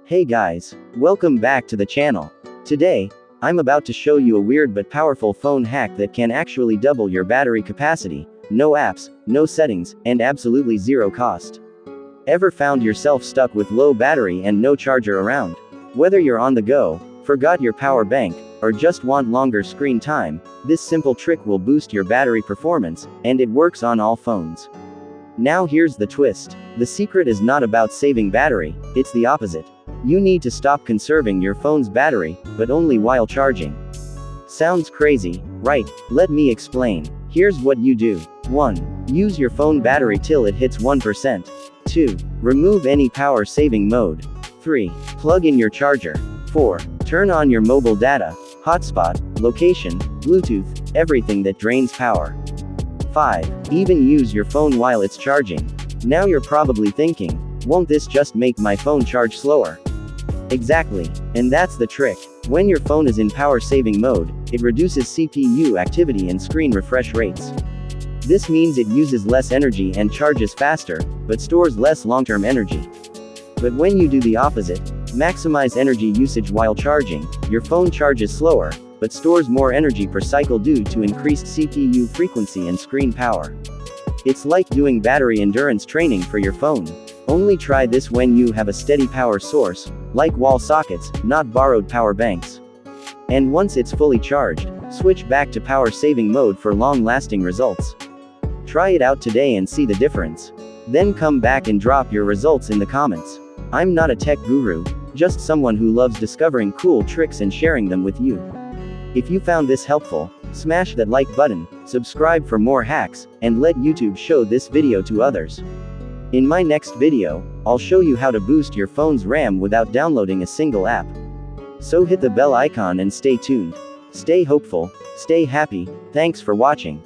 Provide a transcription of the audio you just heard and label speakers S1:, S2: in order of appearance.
S1: Hey guys, welcome back to the channel. Today, I'm about to show you a weird but powerful phone hack that can actually double your battery capacity, no apps, no settings, and absolutely zero cost. Ever found yourself stuck with low battery and no charger around? Whether you're on the go, forgot your power bank, or just want longer screen time, this simple trick will boost your battery performance, and it works on all phones. Now here's the twist. The secret is not about saving battery, it's the opposite. You need to stop conserving your phone's battery, but only while charging. Sounds crazy, right? Let me explain. Here's what you do. 1. Use your phone battery till it hits 1%. 2. Remove any power saving mode. 3. Plug in your charger. 4. Turn on your mobile data, hotspot, location, Bluetooth, everything that drains power. 5. Even use your phone while it's charging. Now you're probably thinking, won't this just make my phone charge slower? Exactly. And that's the trick. When your phone is in power saving mode, it reduces CPU activity and screen refresh rates. This means it uses less energy and charges faster, but stores less long-term energy. But when you do the opposite, maximize energy usage while charging, your phone charges slower, but stores more energy per cycle due to increased CPU frequency and screen power. It's like doing battery endurance training for your phone. Only try this when you have a steady power source, like wall sockets, not borrowed power banks. And once it's fully charged, switch back to power saving mode for long-lasting results. Try it out today and see the difference. Then come back and drop your results in the comments. I'm not a tech guru, just someone who loves discovering cool tricks and sharing them with you. If you found this helpful, smash that like button, subscribe for more hacks, and let YouTube show this video to others. In my next video, I'll show you how to boost your phone's RAM without downloading a single app. So hit the bell icon and stay tuned. Stay hopeful, stay happy, thanks for watching.